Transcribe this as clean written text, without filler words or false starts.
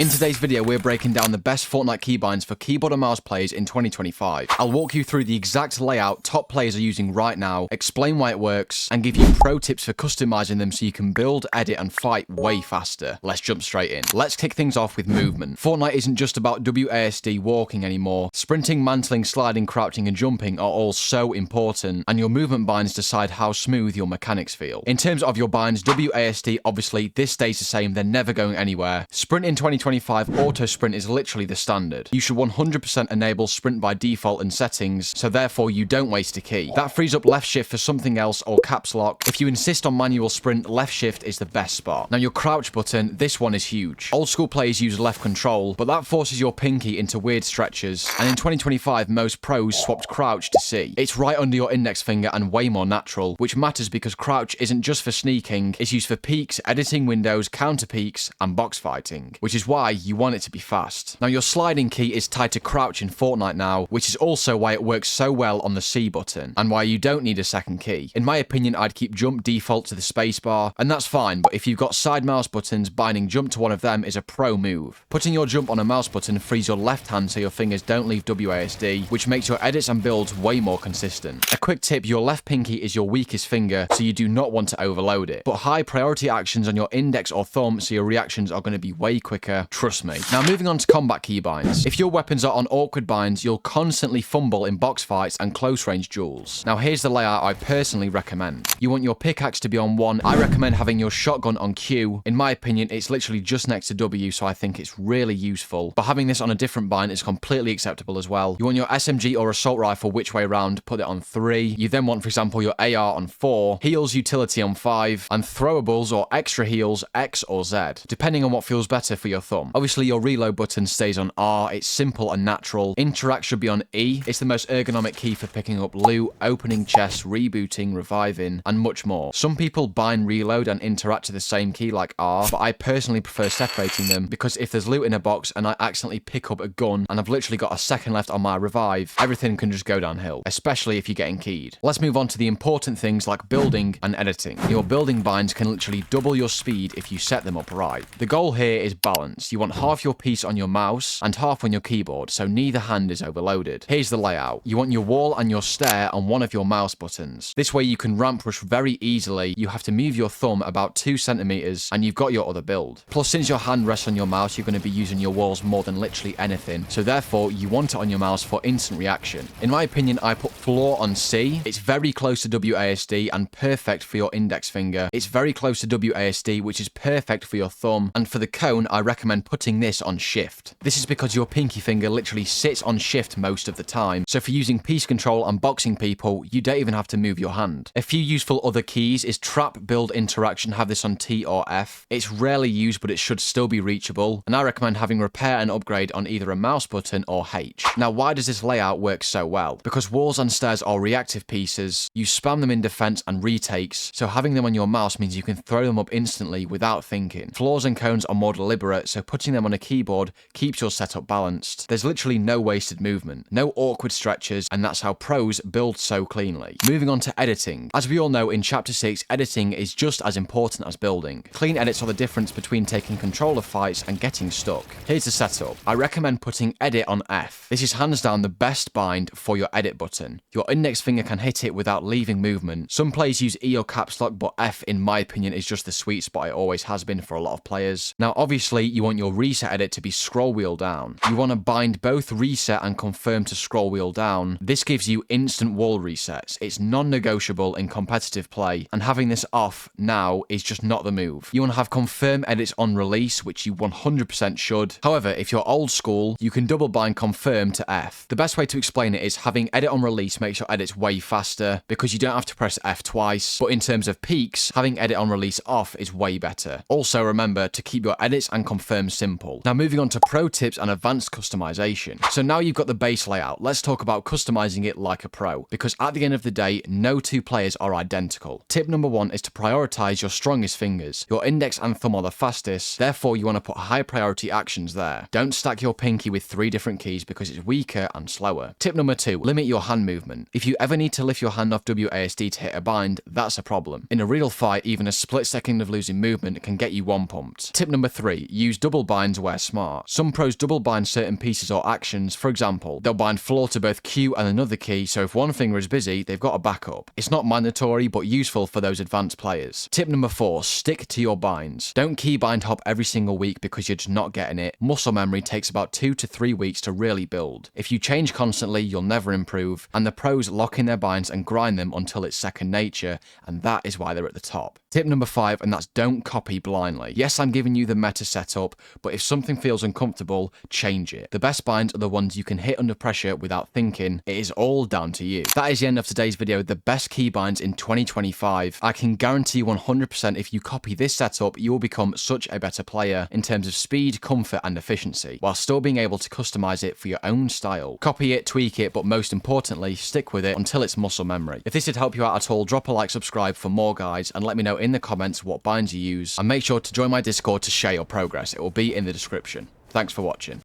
In today's video, we're breaking down the best Fortnite keybinds for keyboard and mouse players in 2025. I'll walk you through the exact layout top players are using right now, explain why it works, and give you pro tips for customizing them so you can build, edit, and fight way faster. Let's jump straight in. Let's kick things off with movement. Fortnite isn't just about WASD walking anymore. Sprinting, mantling, sliding, crouching, and jumping are all so important, and your movement binds decide how smooth your mechanics feel. In terms of your binds, WASD, obviously, this stays the same, they're never going anywhere. Sprint in 2025, auto sprint is literally the standard. You should 100% enable sprint by default in settings, so therefore you don't waste a key. That frees up left shift for something else or caps lock. If you insist on manual sprint, left shift is the best spot. Now your crouch button, this one is huge. Old school players use left control, but that forces your pinky into weird stretches, and in 2025 most pros swapped crouch to C. It's right under your index finger and way more natural, which matters because crouch isn't just for sneaking, it's used for peeks, editing windows, counter peeks, and box fighting, which is why you want it to be fast. Now your sliding key is tied to crouch in Fortnite now, which is also why it works so well on the C button, and why you don't need a second key. In my opinion, I'd keep jump default to the spacebar, and that's fine, but if you've got side mouse buttons, binding jump to one of them is a pro move. Putting your jump on a mouse button frees your left hand so your fingers don't leave WASD, which makes your edits and builds way more consistent. A quick tip, your left pinky is your weakest finger, so you do not want to overload it. Put high priority actions on your index or thumb so your reactions are going to be way quicker. Trust me. Now moving on to combat keybinds. If your weapons are on awkward binds, you'll constantly fumble in box fights and close range duels. Now here's the layout I personally recommend. You want your pickaxe to be on 1. I recommend having your shotgun on Q. In my opinion, it's literally just next to W, so I think it's really useful. But having this on a different bind is completely acceptable as well. You want your SMG or assault rifle which way round, put it on 3. You then want, for example, your AR on 4, heals utility on 5, and throwables or extra heals X or Z, depending on what feels better for your thumb. Obviously, your reload button stays on R, it's simple and natural. Interact should be on E, it's the most ergonomic key for picking up loot, opening chests, rebooting, reviving, and much more. Some people bind reload and interact to the same key like R, but I personally prefer separating them because if there's loot in a box and I accidentally pick up a gun and I've literally got a second left on my revive, everything can just go downhill, especially if you're getting keyed. Let's move on to the important things like building and editing. Your building binds can literally double your speed if you set them up right. The goal here is balance. You want half your piece on your mouse and half on your keyboard, so neither hand is overloaded. Here's the layout. You want your wall and your stair on one of your mouse buttons. This way you can ramp rush very easily. You have to move your thumb about 2 centimeters and you've got your other build. Plus, since your hand rests on your mouse, you're going to be using your walls more than literally anything, so therefore you want it on your mouse for instant reaction. In my opinion, I put floor on C. It's very close to WASD and perfect for your index finger. It's very close to WASD, which is perfect for your thumb, and for the cone, I recommend putting this on shift. This is because your pinky finger literally sits on shift most of the time, so for using piece control and boxing people, you don't even have to move your hand. A few useful other keys is trap, build, interaction, have this on T or F. It's rarely used, but it should still be reachable, and I recommend having repair and upgrade on either a mouse button or H. Now why does this layout work so well? Because walls and stairs are reactive pieces, you spam them in defense and retakes, so having them on your mouse means you can throw them up instantly without thinking. Floors and cones are more deliberate, so putting them on a keyboard keeps your setup balanced. There's literally no wasted movement, no awkward stretches, and that's how pros build so cleanly. Moving on to editing. As we all know, in Chapter 6, editing is just as important as building. Clean edits are the difference between taking control of fights and getting stuck. Here's the setup. I recommend putting edit on F. This is hands down the best bind for your edit button. Your index finger can hit it without leaving movement. Some players use E or caps lock, but F, in my opinion, is just the sweet spot. It always has been for a lot of players. Now, obviously, you want your reset edit to be scroll wheel down. You want to bind both reset and confirm to scroll wheel down. This gives you instant wall resets. It's non-negotiable in competitive play, and having this off now is just not the move. You want to have confirm edits on release, which you 100% should. However, if you're old school, you can double bind confirm to F. The best way to explain it is having edit on release makes your edits way faster because you don't have to press F twice, but in terms of peaks, having edit on release off is way better. Also remember to keep your edits and confirm simple. Now moving on to pro tips and advanced customization. So now you've got the base layout, let's talk about customizing it like a pro, because at the end of the day, no two players are identical. Tip number 1 is to prioritize your strongest fingers. Your index and thumb are the fastest, therefore you want to put high priority actions there. Don't stack your pinky with 3 different keys because it's weaker and slower. Tip number 2, limit your hand movement. If you ever need to lift your hand off WASD to hit a bind, that's a problem. In a real fight, even a split second of losing movement can get you one pumped. Tip number 3, use double binds where smart. Some pros double bind certain pieces or actions. For example, they'll bind floor to both Q and another key, so if one finger is busy, they've got a backup. It's not mandatory, but useful for those advanced players. Tip number 4, stick to your binds. Don't keybind hop every single week because you're just not getting it. Muscle memory takes about 2 to 3 weeks to really build. If you change constantly, you'll never improve, and the pros lock in their binds and grind them until it's second nature, and that is why they're at the top. Tip number 5, and that's don't copy blindly. Yes, I'm giving you the meta setup, but if something feels uncomfortable, change it. The best binds are the ones you can hit under pressure without thinking. It is all down to you. That is the end of today's video, the best keybinds in 2025. I can guarantee 100% if you copy this setup, you will become such a better player in terms of speed, comfort, and efficiency, while still being able to customize it for your own style. Copy it, tweak it, but most importantly, stick with it until it's muscle memory. If this did help you out at all, drop a like, subscribe for more guys, and let me know in the comments what binds you use, and make sure to join my Discord to share your progress. It will be in the description. Thanks for watching.